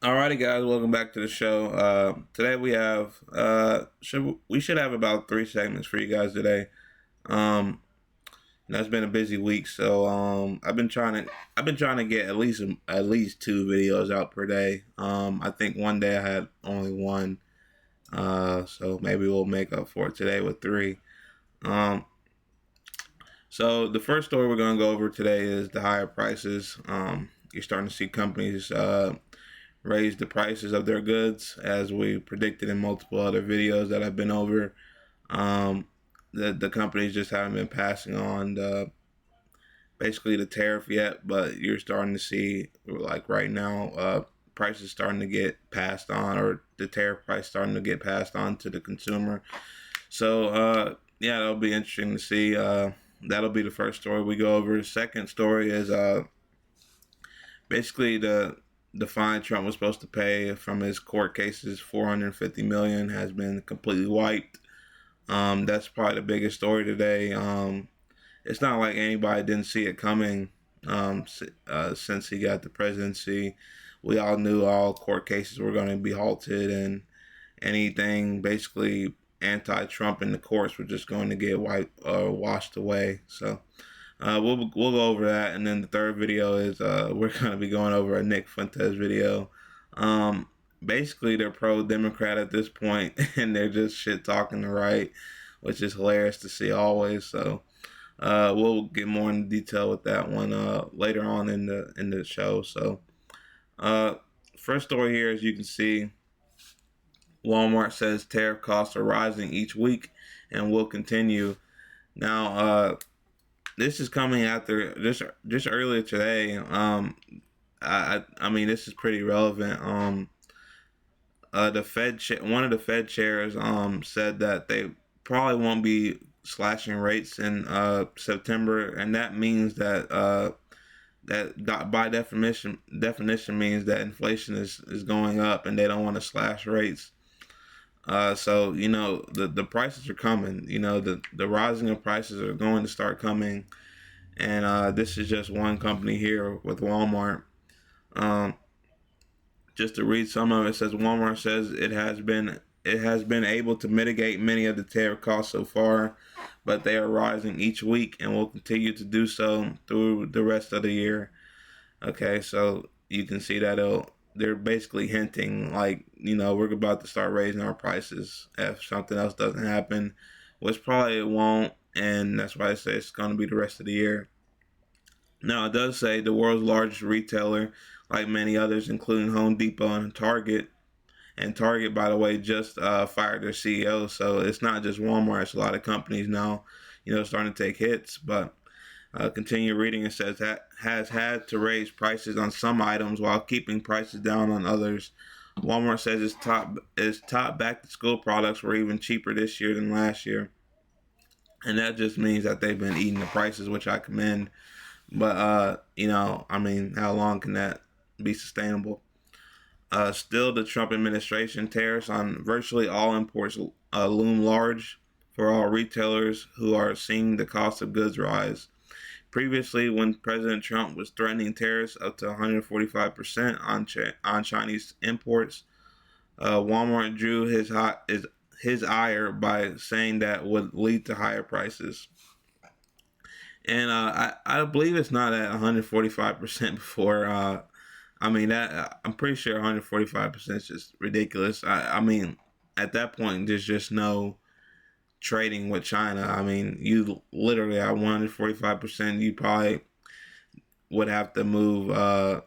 Alrighty, guys, welcome back to the show. Today we have we should have about 3 segments for you guys today. Um, it's been a busy week, so I've been trying to get at least 2 videos out per day. I think one day I had only one, so maybe we'll make up for it today with three. Um, so the first story we're gonna go over today is the higher prices. You're starting to see companies raise the prices of their goods, as we predicted in multiple other videos that I've been over. Um, the companies just haven't been passing on basically the tariff yet, but you're starting to see, like right now, prices starting to get passed on, or the tariff price starting to get passed on to the consumer. So yeah, that'll be interesting to see. That'll be the first story we go over. The second story is basically the fine Trump was supposed to pay from his court cases, 450 million, has been completely wiped. That's probably the biggest story today. It's not like anybody didn't see it coming. Since he got the presidency, we all knew all court cases were going to be halted, and anything basically anti-Trump in the courts were just going to get wiped or washed away. So we'll go over that, and then the third video is we're going to be going over a Nick Fuentes video. Basically, they're pro-Democrat at this point, and they're just shit talking the right, which is hilarious to see always. So we'll get more into detail with that one later on in the show. So uh, first story here, as you can see, Walmart says tariff costs are rising each week and will continue. Now, this is coming after just earlier today. I mean, this is pretty relevant. The one of the Fed chairs said that they probably won't be slashing rates in September, and that means that by definition means that inflation is going up, and they don't want to slash rates. So the prices are coming. The rising of prices are going to start coming, and this is just one company here with Walmart. Um, just to read some of it, says Walmart says it has been able to mitigate many of the tariff costs so far, but they are rising each week and will continue to do so through the rest of the year. Okay, so you can see that they're basically hinting like, we're about to start raising our prices if something else doesn't happen, which probably it won't, and that's why I say it's going to be the rest of the year. Now, it does say the world's largest retailer, like many others, including Home Depot and Target. And Target, by the way, just fired their CEO. So it's not just Walmart. It's a lot of companies now, starting to take hits. But continue reading. It says that has had to raise prices on some items while keeping prices down on others. Walmart says its top back to school products were even cheaper this year than last year. And that just means that they've been eating the prices, which I commend. But I mean, how long can that be sustainable? Still, the Trump administration tariffs on virtually all imports loom large for all retailers who are seeing the cost of goods rise. Previously, when President Trump was threatening tariffs up to 145% on Chinese imports, Walmart drew his ire by saying that would lead to higher prices. And I believe it's not at 145% before. I mean, that I'm pretty sure 145% is just ridiculous. I mean, at that point, there's just no trading with China. I mean, you literally at 145%, you probably would have to move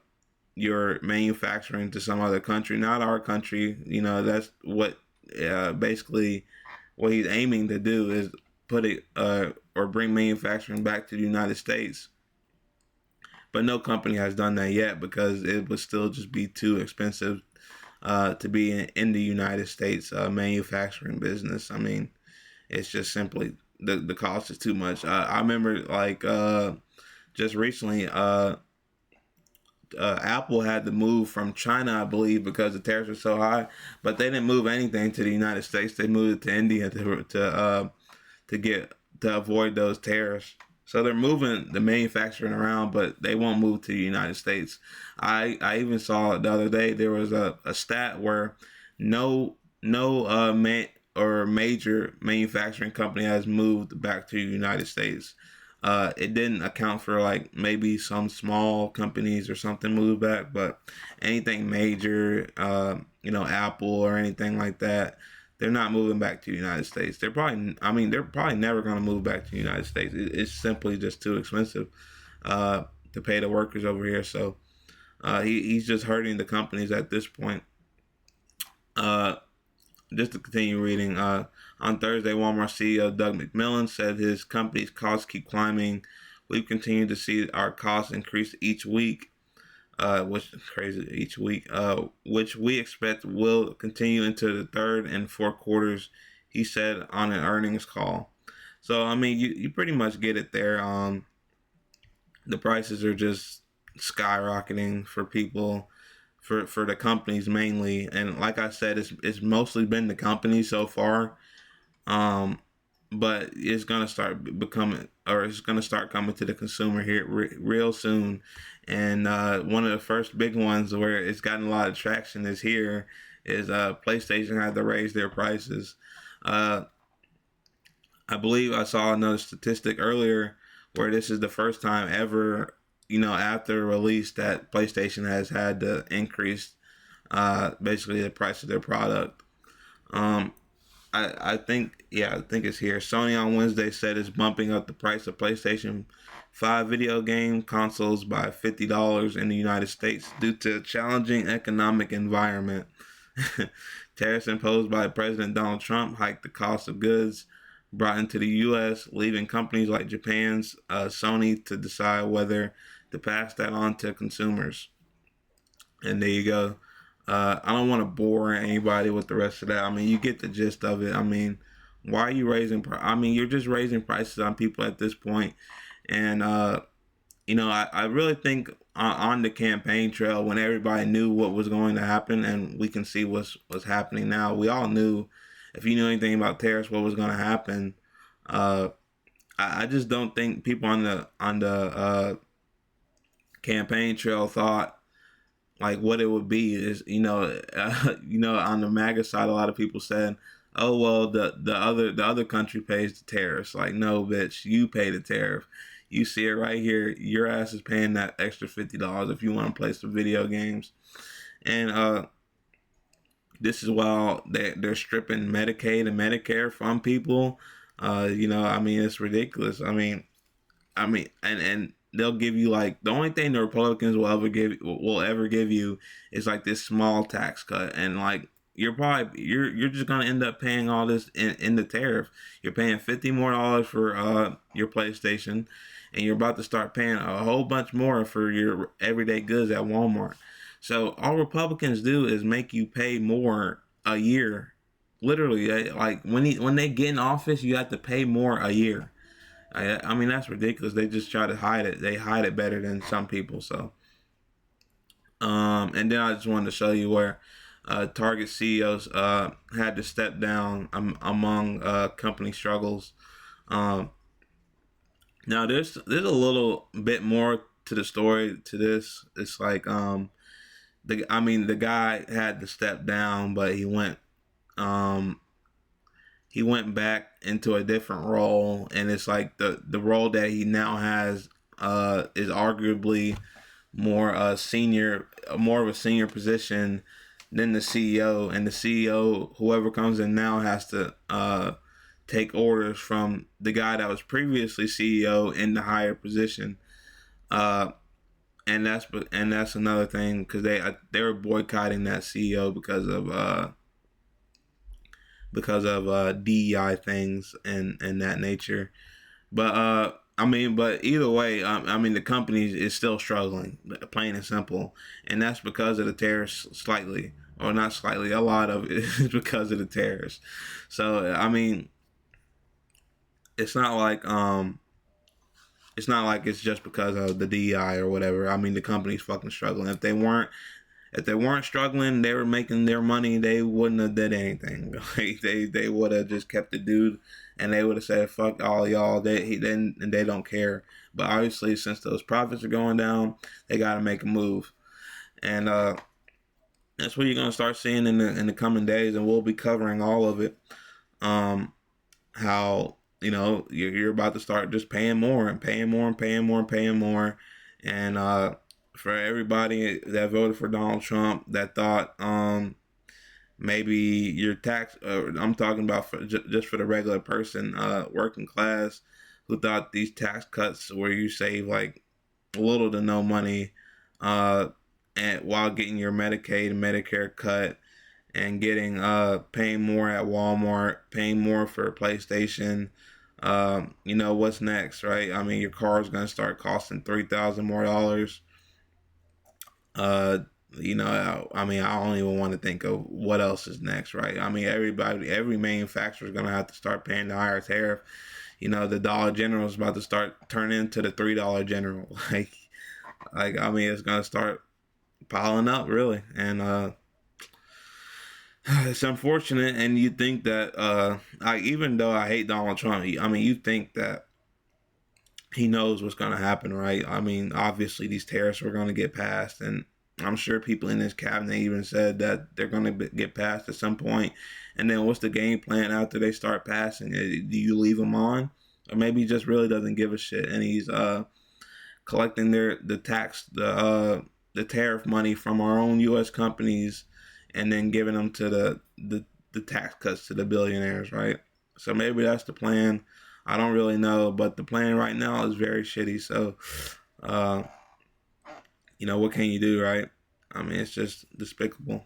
your manufacturing to some other country, not our country. That's what basically what he's aiming to do is put it or bring manufacturing back to the United States. But no company has done that yet because it would still just be too expensive to be in the United States manufacturing business. I mean, it's just simply the cost is too much. I remember like just recently, Apple had to move from China, I believe, because the tariffs were so high. But they didn't move anything to the United States. They moved it to India to avoid those tariffs. So they're moving the manufacturing around, but they won't move to the United States. I even saw the other day there was a stat where no major manufacturing company has moved back to the United States. It didn't account for like maybe some small companies or something moved back, but anything major, Apple or anything like that, they're not moving back to the United States. They're probably never going to move back to the United States. It's simply just too expensive to pay the workers over here. So he's just hurting the companies at this point. Uh, just to continue reading, on Thursday, Walmart CEO Doug McMillon said his company's costs keep climbing. We've continued to see our costs increase each week, which is crazy, each week, which we expect will continue into the third and fourth quarters, he said on an earnings call. So, I mean, you pretty much get it there. The prices are just skyrocketing for people, for the companies mainly. And like I said, it's mostly been the companies so far. Um, but it's gonna start becoming, or it's gonna start coming to the consumer here real soon. And one of the first big ones where it's gotten a lot of traction is here is PlayStation had to raise their prices. Uh, I believe I saw another statistic earlier where this is the first time ever, after release that PlayStation has had to increase basically the price of their product. Um, I think it's here. Sony on Wednesday said it's bumping up the price of PlayStation 5 video game consoles by $50 in the United States due to a challenging economic environment. Tariffs imposed by President Donald Trump hiked the cost of goods brought into the U.S., leaving companies like Japan's Sony to decide whether to pass that on to consumers. And there you go. I don't want to bore anybody with the rest of that. I mean, you get the gist of it. I mean, why are you raising? I mean, you're just raising prices on people at this point. And I really think on the campaign trail, when everybody knew what was going to happen, and we can see what's happening now. We all knew, if you knew anything about tariffs, what was going to happen. Uh, I just don't think people on the campaign trail thought like what it would be is on the MAGA side, a lot of people said, oh well, the other country pays the tariffs. Like, no, bitch, you pay the tariff. You see it right here. Your ass is paying that extra $50 if you want to play some video games. And this is while they're stripping Medicaid and Medicare from people. I mean, it's ridiculous. And they'll give you like the only thing the Republicans will ever give you is like this small tax cut, and like you're just gonna end up paying all this in the tariff. You're paying $50 more for your PlayStation, and you're about to start paying a whole bunch more for your everyday goods at Walmart. So all Republicans do is make you pay more a year. Literally, like when they get in office, you have to pay more a year. I mean, that's ridiculous. They just try to hide it. They hide it better than some people. So, and then I just wanted to show you where Target CEOs had to step down among company struggles. Um, Now there's a little bit more to the story to this. It's like the guy had to step down, but um he went back into a different role, and it's like the role that he now has is arguably more of a senior position than the CEO. And the CEO, whoever comes in now, has to take orders from the guy that was previously CEO in the higher position. Uh, and that's another thing, because they were boycotting that CEO because of DEI things and that nature. But either way, the company is still struggling, plain and simple, and that's because of the tariffs, slightly, or not slightly, a lot of it is because of the tariffs. So it's not like it's just because of the DEI or whatever. I mean, the company's fucking struggling. If they weren't, if they weren't struggling, they were making their money, they wouldn't have did anything. Like they would have just kept the dude, and they would have said, "Fuck all y'all." They don't care. But obviously, since those profits are going down, they got to make a move, and that's what you're gonna start seeing in the coming days, and we'll be covering all of it. How you're about to start just paying more and paying more and paying more and paying more, and for everybody that voted for Donald Trump that thought maybe your tax, I'm talking about just for the regular person, working class, who thought these tax cuts where you save like little to no money, and while getting your Medicaid and Medicare cut, and getting paying more at Walmart, paying more for PlayStation. What's next, right? I mean, your car is gonna start costing $3,000 more dollars. Uh, I mean, I don't even want to think of what else is next, right? I mean, every manufacturer is gonna have to start paying the higher tariff. The Dollar General is about to start turning into the $3 General. Like I mean, it's gonna start piling up, really, and it's unfortunate. And you think that even though I hate Donald Trump, I mean, you think that he knows what's going to happen, right? I mean, obviously these tariffs were going to get passed, and I'm sure people in his cabinet even said that they're going to get passed at some point. And then what's the game plan after they start passing? Do you leave them on, or maybe he just really doesn't give a shit, and he's collecting the tariff money from our own U.S. companies, and then giving them to the tax cuts to the billionaires, right? So maybe that's the plan. I don't really know, but the plan right now is very shitty. So, what can you do, right? I mean, it's just despicable.